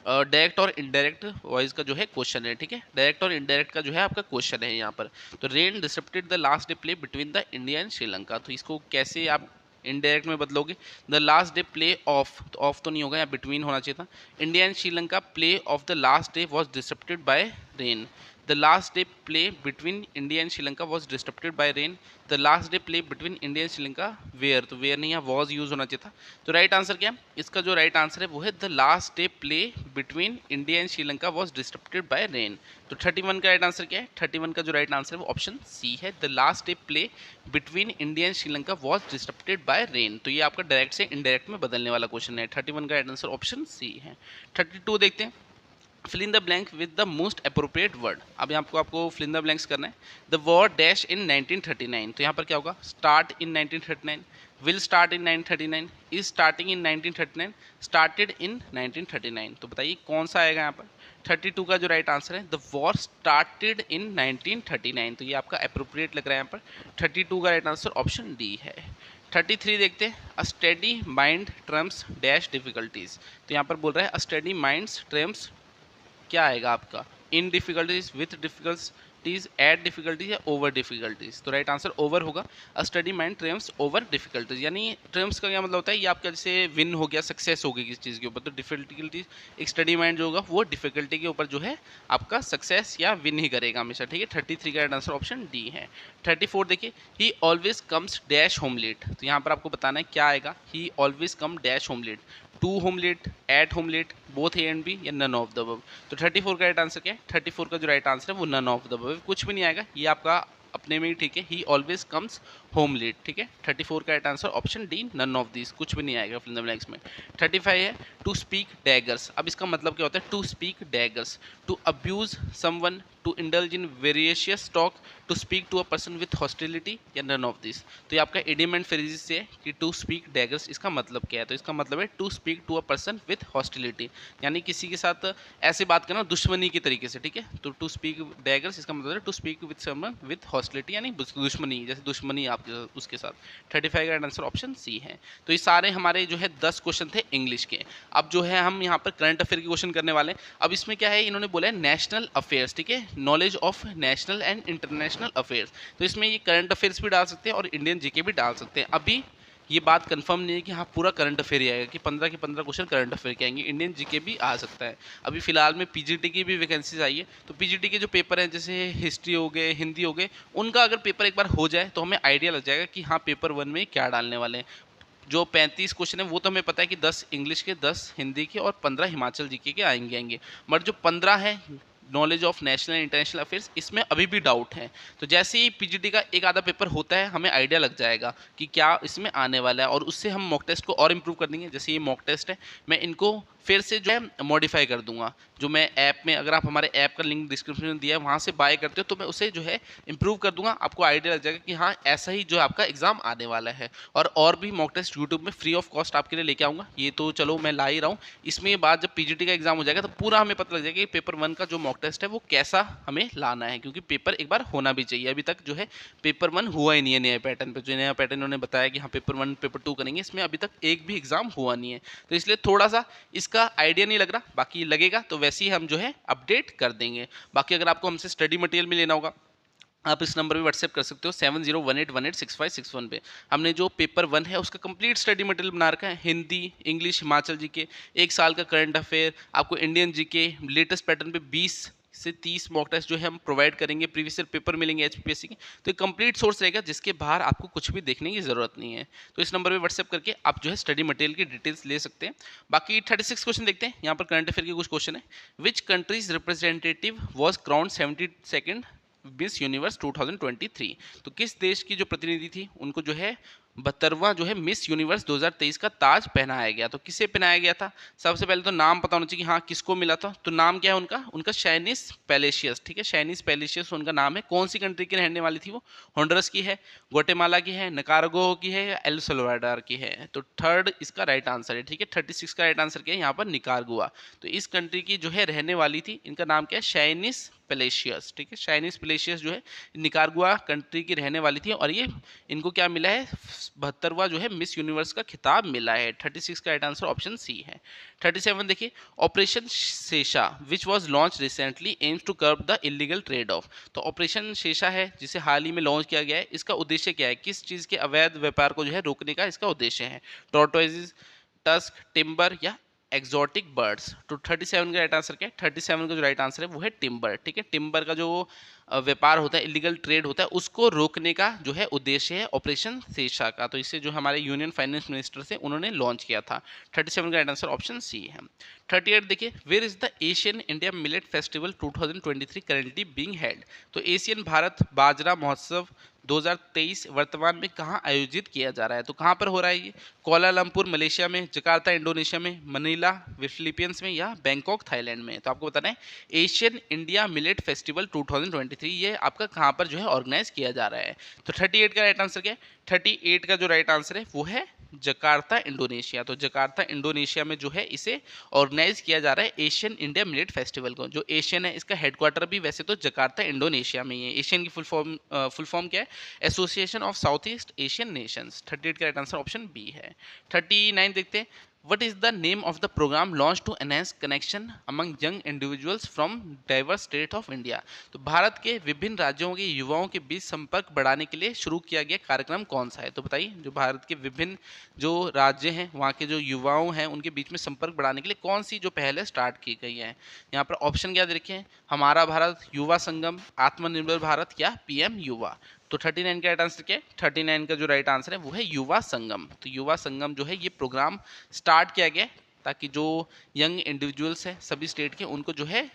डायरेक्ट और इनडायरेक्ट वॉइस का जो है क्वेश्चन है। ठीक है, डायरेक्ट और इनडायरेक्ट का जो है आपका क्वेश्चन है यहाँ पर। तो rain disturbed the last day play between the India and Sri Lanka, तो इसको कैसे आप इनडायरेक्ट में बदलोगे? The last day play of, तो ऑफ तो नहीं होगा, या बिटवीन होना चाहिए था। India and Sri Lanka play of the last day was disturbed by rain. The last day play between India and Sri Lanka was disturbed by rain. The last day play between India and Sri Lanka where, तो where नहीं, यहाँ was use होना चाहिए था। तो right answer क्या है? इसका जो राइट आंसर है वो है the last day play between India and Sri Lanka was disturbed by rain. तो 31 का राइट आंसर क्या है? 31 का जो राइट आंसर है वो ऑप्शन सी है, the last day play between India and Sri Lanka was disturbed by rain. तो ये आपका डायरेक्ट से इनडायरेक्ट में बदलने वाला क्वेश्चन है। 31 का राइट आंसर ऑप्शन सी है। 32 देखते हैं, fill in the blank with the most appropriate word. अब यहाँ आपको फिल इन द ब्लैंक्स करना है। द वॉर डैश इन 1939, तो यहाँ पर क्या होगा? Start in 1939, will start in 1939, is starting in 1939, started in 1939। तो बताइए कौन सा आएगा यहाँ पर? 32 का जो राइट आंसर है, द वॉर स्टार्टेड इन 1939, तो ये आपका अप्रोप्रिएट लग रहा है यहाँ पर। 32 का राइट आंसर ऑप्शन डी है। 33 देखते हैं, अ study mind terms dash difficulties. तो यहाँ पर बोल रहा है अ स्टडी माइंड्स ट्रम्स, क्या आएगा आपका? In difficulties, with difficulties, difficulties, at difficulties या ओवर डिफिकल्टीज? तो राइट आंसर ओवर होगा। A study mind trims over difficulties, यानी ट्रिम्स का क्या मतलब होता है, ये आपका जैसे विन हो गया, सक्सेस हो गई किसी चीज़ के ऊपर, तो डिफिकल्टीज एक स्टडी माइंड जो होगा वो डिफिकल्टी के ऊपर जो है आपका सक्सेस या विन ही करेगा हमेशा, ठीक है। 33 का राइट आंसर ऑप्शन डी है। 34 देखिए, he always comes dash home late, तो यहाँ पर आपको बताना है क्या आएगा, he always come dash home late, to home late, at home late, both A and B या नन ऑफ द अबव? तो 34 का राइट आंसर क्या है? 34 का जो राइट आंसर है वो नन ऑफ द अबव, कुछ भी नहीं आएगा, ये आपका अपने में ही ठीक है, he always comes home late, ठीक है। 34 का right answer option D, none of this, कुछ भी नहीं आएगा फिल इन द ब्लैंक्स में। 35 है टू स्पीक डैगर्स, अब इसका मतलब क्या होता है? To speak daggers, to abuse someone, to indulge in veracious talk, to speak to a person with hostility या नन ऑफ दिस? तो ये आपका इडियम एंड फ्रेजेस से है कि टू स्पीक डैगर्स इसका मतलब क्या है, तो इसका मतलब है to speak to a person with hostility, यानी किसी के साथ ऐसे बात करना दुश्मनी के तरीके से, ठीक है। तो टू स्पीक डैगर्स इसका मतलब है to speak with someone with hostility, यानी दुश्मनी, जैसे दुश्मनी आपके उसके साथ। 35 का आंसर ऑप्शन सी है। तो ये सारे हमारे जो है 10 क्वेश्चन थे इंग्लिश के। अब जो है हम यहाँ पर करंट अफेयर के क्वेश्चन करने वाले हैं। अब इसमें क्या है, इन्होंने बोला है नेशनल अफेयर्स, ठीक है, knowledge of national and international affairs, तो इसमें ये करंट अफेयर्स भी डाल सकते हैं और इंडियन जीके भी डाल सकते हैं। अभी ये बात कंफर्म नहीं है कि हाँ पूरा करंट अफेयर ही आएगा, कि 15 के 15 क्वेश्चन करंट अफेयर के आएंगे, इंडियन जीके भी आ सकता है। अभी फिलहाल में पीजीटी की भी वैकेंसीज आई है, तो पीजीटी के जो पेपर हैं जैसे हिस्ट्री हो गए, हिंदी हो गए, उनका अगर पेपर एक बार हो जाए तो हमें आइडिया लग जाएगा कि हाँ पेपर 1 में क्या डालने वाले हैं। जो 35 क्वेश्चन है वो तो हमें पता है कि 10 इंग्लिश के, 10 हिंदी के और 15 हिमाचल जीके के आएंगे, बट जो 15 है knowledge of national and international affairs, इसमें अभी भी डाउट है। तो जैसे ही पीजीटी का एक आधा पेपर होता है हमें आइडिया लग जाएगा कि क्या इसमें आने वाला है, और उससे हम मॉक टेस्ट को और इम्प्रूव कर देंगे। जैसे ये मॉक टेस्ट है, मैं इनको फिर से जो है मॉडिफाई कर दूंगा, जो मैं ऐप में, अगर आप हमारे ऐप का लिंक डिस्क्रिप्शन में दिया है वहाँ से बाय करते हो, तो मैं उसे जो है इंप्रूव कर दूंगा, आपको आइडिया लग जाएगा कि हाँ ऐसा ही जो है आपका एग्जाम आने वाला है। और भी मॉक टेस्ट यूट्यूब में फ्री ऑफ कॉस्ट आपके लिए लेके आऊँगा, ये तो चलो मैं ला ही रहा हूँ। इसमें ये बात जब पीजीटी का एग्जाम हो जाएगा तो पूरा हमें पता लग जाएगा कि पेपर 1 का जो मॉक टेस्ट है वो कैसा हमें लाना है, क्योंकि पेपर एक बार होना भी चाहिए। अभी तक जो है पेपर 1 हुआ ही नहीं है नए पैटर्न पे, जो नया पैटर्न उन्होंने बताया कि हाँ पेपर 1 पेपर 2 करेंगे, इसमें अभी तक एक भी एग्जाम हुआ नहीं है, तो इसलिए थोड़ा सा इसका आइडिया नहीं लग रहा, बाकी लगेगा तो वैसे ही हम जो है अपडेट कर देंगे। बाकी अगर आपको हमसे स्टडी मटेरियल भी लेना होगा, आप इस नंबर पे व्हाट्सएप कर सकते हो 7018186561 पे। हमने जो पेपर 1 है उसका कंप्लीट स्टडी मटेरियल बना रखा है, हिंदी, इंग्लिश, हिमाचल जीके, एक साल का करंट अफेयर, आपको इंडियन जीके, लेटेस्ट पैटर्न पे 20 से 30 मॉक टेस्ट जो है हम प्रोवाइड करेंगे, प्रीवियस ईयर पेपर मिलेंगे एचपीपीएससी के, तो एक कंप्लीट सोर्स रहेगा जिसके बाहर आपको कुछ भी देखने की जरूरत नहीं है। तो इस नंबर पे व्हाट्सएप करके आप जो है स्टडी मटेरियल की डिटेल्स ले सकते हैं। बाकी 36 क्वेश्चन देखते हैं, यहाँ पर करंट अफेयर के कुछ क्वेश्चन है। Which countries representative was crowned 72nd miss universe 2023? तो किस देश की जो प्रतिनिधि थी उनको जो है 72वां जो है मिस यूनिवर्स 2023 का ताज पहनाया गया। तो किसे पहनाया गया था? सबसे पहले तो नाम पता होना चाहिए कि हाँ किसको मिला था। तो नाम क्या है उनका? उनका शैनिस पेलेशियस, ठीक है, शैनिस पेलेशियस उनका नाम है। कौन सी कंट्री की रहने वाली थी वो? होंडुरस की है, ग्वाटेमाला की है, निकारागुआ की है या एल सल्वाडोर की है? तो थर्ड इसका राइट आंसर है, ठीक है। 36 का राइट आंसर क्या है यहाँ पर? निकारागुआ। तो इस कंट्री की जो है रहने वाली थी, इनका नाम क्या है? शैनिस पेलेशियस, ठीक है। शाइनिस पेलेशियस जो है निकारागुआ कंट्री की रहने वाली थी, और ये इनको क्या मिला है? 72वां जो है मिस यूनिवर्स का खिताब मिला है। 36 का राइट आंसर ऑप्शन सी है। 37 देखिए, operation Sesha which was launch recently aims to curb the illegal trade of. तो ऑपरेशन शेषा है जिसे हाल ही में लॉन्च किया गया है, इसका उद्देश्य क्या है? किस चीज़ के अवैध व्यापार को जो है रोकने का इसका उद्देश्य है? टॉर्टोइज, टस्क, टिम्बर या एक्सोटिक बर्ड्स? तो 37 का राइट आंसर क्या है? 37 का जो राइट आंसर है वो है टिम्बर, ठीक है। टिम्बर का जो व्यापार होता है, इलीगल ट्रेड होता है, उसको रोकने का जो है उद्देश्य है ऑपरेशन शेषा का। तो इसे जो हमारे यूनियन फाइनेंस मिनिस्टर से उन्होंने लॉन्च किया था। 37 का राइट आंसर ऑप्शन सी है। 38 देखिए, where is the Asian India millet festival 2023 currently being held? तो एशियन भारत बाजरा महोत्सव 2023 वर्तमान में कहाँ आयोजित किया जा रहा है? तो कहाँ पर हो रहा है ये? कोलालमपुर मलेशिया में, जकार्ता इंडोनेशिया में, मनीला फिलीपींस में या बैंकॉक थाईलैंड में? तो आपको बताना है एशियन इंडिया मिलेट फेस्टिवल 2023 ये आपका कहाँ पर जो है ऑर्गेनाइज किया जा रहा है? तो 38 का राइट आंसर क्या है? 38 का जो राइट आंसर है वो है जकार्ता इंडोनेशिया। तो जकार्ता इंडोनेशिया में जो है इसे ऑर्गेनाइज किया जा रहा है एशियन इंडिया मिलेट फेस्टिवल को। जो एशियन है इसका हेडक्वार्टर भी वैसे तो जकार्ता इंडोनेशिया में ही है। एशियन की फुल फॉर्म क्या है? Association of south east Asian Nations. 38 का राइट आंसर ऑप्शन बी है। 39 देखते हैं, What is the name of the program launched to enhance connection among young individuals from diverse states of India? तो भारत के विभिन्न राज्यों के युवाओं के बीच संपर्क बढ़ाने के लिए शुरू किया गया कार्यक्रम कौन सा है? तो बताइए, जो भारत के विभिन्न जो राज्य हैं वहाँ के जो युवाओं हैं उनके बीच में संपर्क बढ़ाने के लिए कौन सी जो पहले स्टार्ट की गई है? यहाँ पर ऑप्शन क्या दे रखे हैं? हमारा भारत, युवा संगम, आत्मनिर्भर भारत या पीएम युवा। तो 39 का राइट आंसर क्या है? 39 का जो राइट आंसर है वो है युवा संगम। तो युवा संगम जो है ये प्रोग्राम स्टार्ट किया गया है ताकि जो यंग इंडिविजुअल्स हैं सभी स्टेट के उनको जो है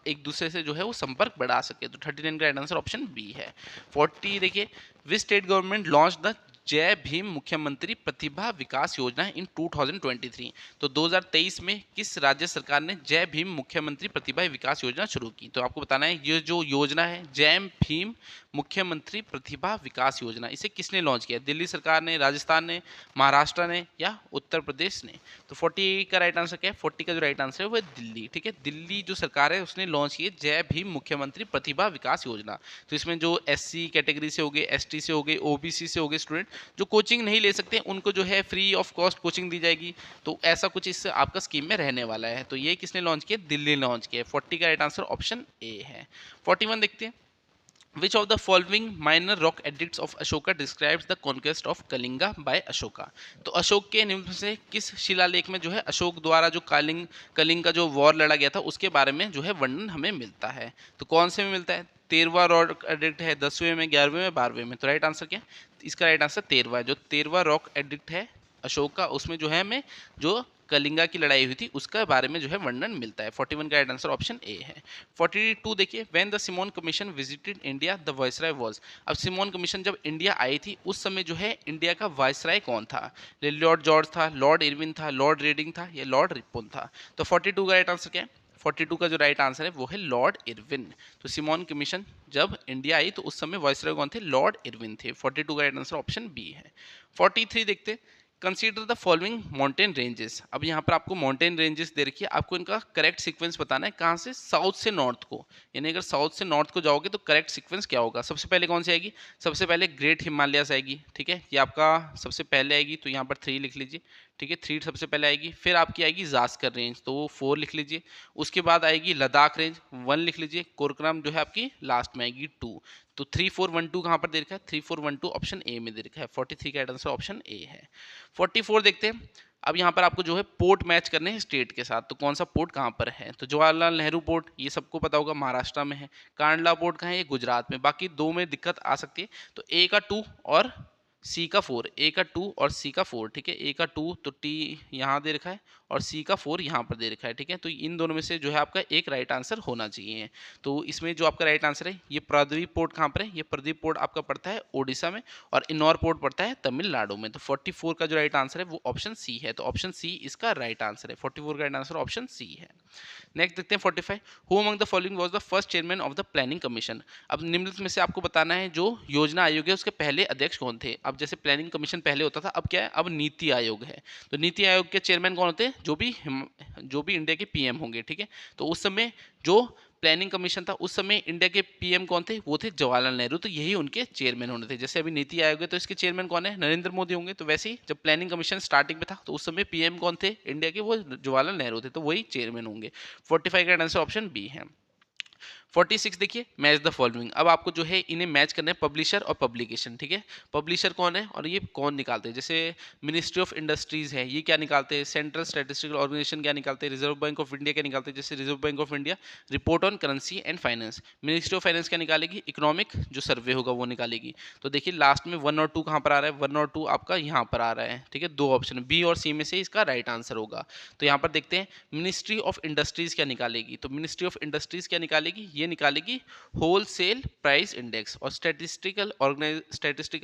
एक दूसरे से जो है वो संपर्क बढ़ा सके। तो 39 का राइट आंसर ऑप्शन बी है। 40 देखिए, which state government launch the जय भीम मुख्यमंत्री प्रतिभा विकास योजना इन 2023? तो 2023 में किस राज्य सरकार ने जय भीम मुख्यमंत्री प्रतिभा विकास योजना शुरू की? तो आपको बताना है ये जो योजना है जय भीम मुख्यमंत्री प्रतिभा विकास योजना, इसे किसने लॉन्च किया? दिल्ली सरकार ने, राजस्थान ने, महाराष्ट्र ने या उत्तर प्रदेश ने? तो 40 का राइट आंसर क्या है? 40 का जो राइट आंसर है वो है दिल्ली। ठीक है, दिल्ली जो सरकार है उसने लॉन्च की जय भीम मुख्यमंत्री प्रतिभा विकास योजना। तो इसमें जो एससी कैटेगरी से हो गए, एसटी से हो गए, ओबीसी से हो गए स्टूडेंट जो कोचिंग नहीं ले सकते उनको जो है फ्री ऑफ कॉस्ट कोचिंग दी जाएगी। तो ऐसा कुछ इस आपका स्कीम में रहने वाला है। तो ये किसने लॉन्च किया? दिल्ली ने लॉन्च किया। 40 का राइट आंसर ऑप्शन ए है। 41 देखते हैं, Which of the following minor rock edicts of Ashoka describes the conquest of Kalinga by Ashoka? तो अशोक के निम्न में से किस शिलालेख में जो है अशोक द्वारा जो कलिंग का जो वॉर लड़ा गया था उसके बारे में जो है वर्णन हमें मिलता है? तो कौन से में मिलता है? 13वां रॉक एडिक्ट है, 10वें में, 11वें में, 12वें में? तो राइट आंसर क्या है? इसका राइट आंसर 13वां है। जो 13वां रॉक एडिक्ट है अशोक का उसमें जो है हमें जो कलिंगा की लड़ाई हुई थी उसका बारे में जो है वर्णन मिलता है। 41 का राइट आंसर ऑप्शन ए है। 42 देखिए, when the Simon commission visited India the viceroy was? अब सिमोन कमीशन जब इंडिया आई थी उस समय जो है इंडिया का वायसराय कौन था? लॉर्ड जॉर्ज था, लॉर्ड इरविन था, लॉर्ड रेडिंग था या लॉर्ड रिपन था? तो 42 का राइट आंसर क्या है? 42 का जो राइट आंसर है वो है लॉर्ड इरविन। तो सिमोन कमीशन जब इंडिया आई तो उस समय वायसराय कौन थे? लॉर्ड इरविन थे। 42 का राइट आंसर ऑप्शन बी है। 43 देखते, consider the following mountain ranges. अब यहाँ पर आपको माउंटेन रेंजेस दे रखी है, आपको इनका करेक्ट सीक्वेंस बताना है कहाँ से साउथ से नॉर्थ को, यानी अगर साउथ से नॉर्थ को जाओगे तो करेक्ट सीक्वेंस क्या होगा? सबसे पहले कौन सी आएगी? सबसे पहले ग्रेट हिमालयास आएगी। ठीक है, ये आपका सबसे पहले आएगी तो यहाँ पर 3 लिख लीजिए। ठीक है, 3 सबसे पहले आएगी। फिर आपकी आएगी जास्कर रेंज तो 4 लिख लीजिए। उसके बाद आएगी लद्दाख रेंज 1 लिख लीजिए। कोरकरम जो है आपकी लास्ट में आएगी 2। तो 3 4 1 2 कहाँ पर दे रखा है? 3 4 1 2 ऑप्शन ए में दे रखा है। 43 का आंसर ऑप्शन ए है। 44 देखते हैं, अब यहाँ पर आपको जो है पोर्ट मैच करने हैं स्टेट के साथ। तो कौन सा पोर्ट कहाँ पर है? तो जवाहरलाल नेहरू पोर्ट ये सबको पता होगा महाराष्ट्र में है। कांडला पोर्ट कहाँ है? ये गुजरात में। बाकी 2 में दिक्कत आ सकती है। तो ए का 2 और सी का 4, ए का 2 और सी का 4। ठीक है, ए का 2 तो टी यहाँ दे रखा है और सी का 4 यहाँ पर दे रखा है। ठीक है, तो इन दोनों में से जो है आपका एक राइट आंसर होना चाहिए। तो इसमें जो आपका राइट आंसर है ये प्रादीप पोर्ट कहाँ पर है? ये प्रादीप पोर्ट आपका पड़ता है ओडिशा में और इन्नौर पोर्ट पड़ता है तमिलनाडु में। तो 44 का जो राइट आंसर है वो ऑप्शन सी है। तो ऑप्शन सी इसका राइट आंसर है। 44 का राइट आंसर ऑप्शन सी है। नेक्स्ट देखते हैं 45, who among the following was the first chairman of the planning commission? अब निम्नलिखित में से आपको बताना है जो योजना आयोग है उसके पहले अध्यक्ष कौन थे? अब जैसे प्लानिंग कमीशन पहले होता था, अब क्या है? अब नीति आयोग है। तो नीति आयोग के चेयरमैन कौन होते हैं? जो भी इंडिया के पीएम होंगे। ठीक है, तो उस समय जो प्लानिंग कमीशन था उस समय इंडिया के पीएम कौन थे? वो थे जवाहरलाल नेहरू। तो यही उनके चेयरमैन होने थे। जैसे अभी नीति आयोग है तो इसके चेयरमैन कौन है? नरेंद्र मोदी होंगे। तो वैसे ही जब प्लानिंग कमीशन स्टार्टिंग में था तो उस समय पीएम कौन थे इंडिया के? वो जवाहरलाल नेहरू थे। तो वही चेयरमैन होंगे। 45 का आंसर ऑप्शन बी है। 46 देखिए, मैच द फॉलोइंग। अब आपको जो है इन्हें मैच करना है पब्लिशर और पब्लिकेशन। ठीक है, पब्लिशर कौन है और ये कौन निकालते हैं? जैसे मिनिस्ट्री ऑफ इंडस्ट्रीज है, ये क्या निकालते हैं? सेंट्रल स्टैटिस्टिकल ऑर्गेनाइजेशन क्या निकालते हैं? रिजर्व बैंक ऑफ इंडिया क्या निकालते हैं? जैसे reserve bank of India report on currency and finance. Ministry of finance क्या निकालेगी? इकोनॉमिक जो सर्वे होगा वो निकालेगी। तो देखिए लास्ट में 1 और 2 कहाँ पर आ रहा है? 1 और 2 आपका यहाँ पर आ रहा है। ठीक है, 2 ऑप्शन बी और सी में से इसका राइट आंसर होगा। तो यहाँ पर देखते हैं मिनिस्ट्री ऑफ इंडस्ट्रीज क्या निकालेगी? तो मिनिस्ट्री ऑफ इंडस्ट्रीज क्या निकालेगी? ये निकालेगी होलसेल प्राइस इंडेक्स। और स्टैटिस्टिकल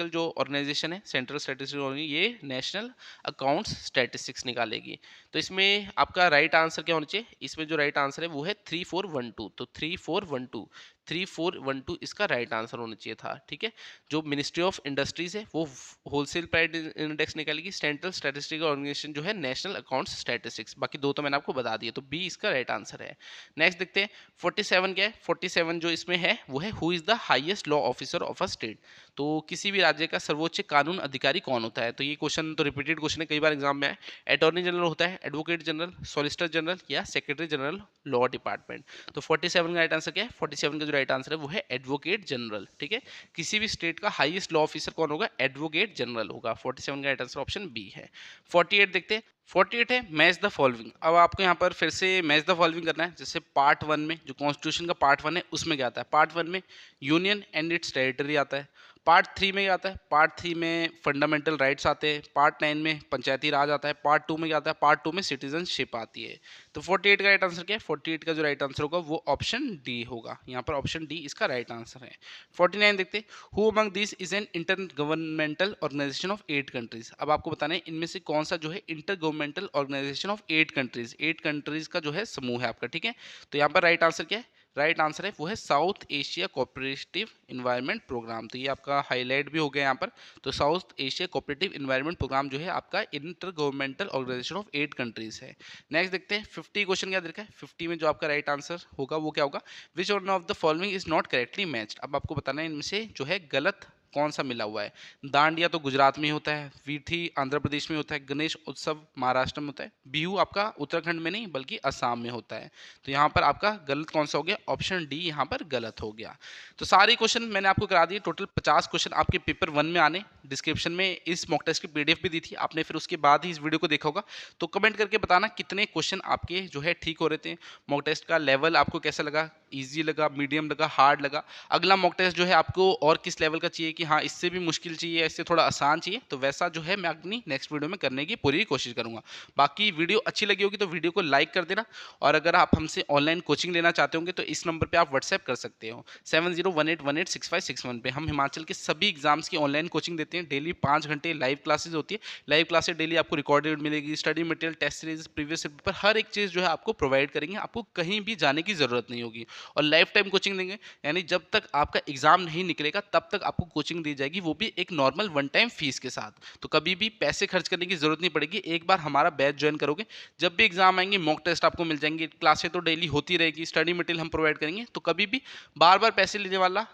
जो ऑर्गेनाइजेशन है सेंट्रल स्टैटिस्टिकल, ये नेशनल अकाउंट्स स्टैटिस्टिक्स निकालेगी। तो इसमें आपका राइट आंसर क्या होना चाहिए? इसमें जो राइट आंसर है वो है 3412। तो 3412 इसका राइट आंसर होना चाहिए था। ठीक है, जो मिनिस्ट्री ऑफ इंडस्ट्रीज है वो होलसेल प्राइस इंडेक्स निकालेगी। सेंट्रल स्टैटिस्टिकल ऑर्गेनाइजेशन जो है नेशनल अकाउंट्स स्टैटिस्टिक्स। बाकी 2 तो मैंने आपको बता दिया। तो बी इसका राइट आंसर है। नेक्स्ट देखते हैं 47 क्या है? 47 जो इसमें है वो है who is the highest law officer of a state? तो किसी भी राज्य का सर्वोच्च कानून अधिकारी कौन होता है? तो ये क्वेश्चन तो रिपीटेड क्वेश्चन है, कई बार एग्जाम में है। अटॉर्नी जनरल होता है, एडवोकेट जनरल, सॉलिसिटर जनरल या सेक्रेटरी जनरल लॉ डिपार्टमेंट। तो 47 का राइट आंसर क्या है? 47 का जो राइट आंसर है वो है एडवोकेट जनरल। ठीक है, किसी भी स्टेट का हाईएस्ट लॉ ऑफिसर कौन होगा? एडवोकेट जनरल होगा। 47 का राइट आंसर ऑप्शन बी है। 48 देखते हैं। 48 है मैच द फॉलोइंग। अब आपको यहाँ पर फिर से मैच द फॉलोइंग करना है। जैसे पार्ट 1 में जो कॉन्स्टिट्यूशन का पार्ट 1 है उसमें क्या आता है? पार्ट 1 में यूनियन एंड इट्स टेरिटरी आता है। पार्ट 3 में क्या आता है? पार्ट 3 में फंडामेंटल राइट्स आते हैं। पार्ट 9 में पंचायती राज आता है। पार्ट 2 में क्या आता है? पार्ट 2 में सिटीजनशिप आती है। तो 48 का राइट आंसर क्या है? 48 का जो राइट आंसर होगा वो ऑप्शन डी होगा। यहाँ पर ऑप्शन डी इसका राइट आंसर है। 49 देखते हैं। Who among this is an intergovernmental organisation of 8 countries. अब आपको बताना है इनमें से कौन सा जो है intergovernmental organisation of 8 countries, 8 countries का जो है समूह है आपका। ठीक है, तो यहाँ पर राइट आंसर क्या है? राइट आंसर है वो है South Asia cooperative environment programme. तो ये आपका हाईलाइट भी हो गया यहाँ पर। तो South Asia cooperative environment programme जो है आपका intergovernmental organisation of 8 countries है। नेक्स्ट देखते हैं 50 क्वेश्चन क्या देखा है। 50 में जो आपका राइट आंसर होगा वो क्या होगा? Which one of the following is not correctly matched. अब आपको बताना है इनमें से जो है गलत कौन सा मिला हुआ है। दांडिया तो गुजरात में होता है, वीथी आंध्र प्रदेश में होता है, गणेश उत्सव महाराष्ट्र में होता है, बिहू आपका उत्तराखंड में नहीं बल्कि असम में होता है। तो यहाँ पर आपका गलत कौन सा हो गया? ऑप्शन डी यहाँ पर गलत हो गया। तो सारे क्वेश्चन मैंने आपको करा दिए। टोटल 50 क्वेश्चन आपके पेपर 1 में आने। डिस्क्रिप्शन में इस मॉक टेस्ट की पीडीएफ भी दी थी आपने, फिर उसके बाद ही इस वीडियो को देखा होगा। तो कमेंट करके बताना कितने क्वेश्चन आपके जो है ठीक हो रहे थे। मॉक टेस्ट का लेवल आपको कैसा लगा? ईजी लगा, मीडियम लगा, हार्ड लगा? अगला मॉक टेस्ट जो है आपको और किस लेवल का चाहिए कि हाँ इससे भी मुश्किल चाहिए, इससे थोड़ा आसान चाहिए? तो वैसा जो है मैं अपनी नेक्स्ट वीडियो में करने की पूरी कोशिश करूंगा। बाकी वीडियो अच्छी लगी होगी तो वीडियो को लाइक कर देना। और अगर आप हमसे ऑनलाइन कोचिंग लेना चाहते होंगे तो इस नंबर पे आप व्हाट्सएप कर सकते हो 7018186561 पे। हम हिमाचल के सभी एग्जाम्स की ऑनलाइन कोचिंग देते हैं। डेली 5 घंटे लाइव क्लासेज होती है। लाइव क्लासेज डेली आपको रिकॉर्डेड मिलेगी, study material, test series, previous paper, हर एक चीज़ जो है आपको प्रोवाइड करेंगे। आपको कहीं भी जाने की जरूरत नहीं होगी और लाइफ टाइम कोचिंग देंगे। यानी जब तक आपका एग्जाम नहीं निकलेगा तब तक आपको कोचिंग दी जाएगी, वो भी एक नॉर्मल वन टाइम फीस के साथ। तो कभी भी पैसे खर्च करने की जरूरत नहीं पड़ेगी। एक बार हमारा बैच ज्वाइन करोगे, जब भी एग्जाम आएंगे मॉक टेस्ट आपको मिल जाएंगे, क्लासें तो डेली होती रहेगी, स्टडी मटेरियल हम प्रोवाइड करेंगे। तो कभी भी बार बार पैसे लेने वाला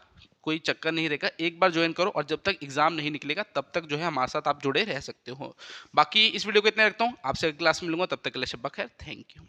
कोई चक्कर नहीं रहेगा। एक बार ज्वाइन करो और जब तक एग्जाम नहीं निकलेगा तब तक जो है हमारे साथ आप जुड़े रह सकते हो। बाकी इस वीडियो को इतना रखता हूँ, आपसे अगली क्लास में मिलूंगा, तब तक के लिए शब्बा खैर, थैंक यू।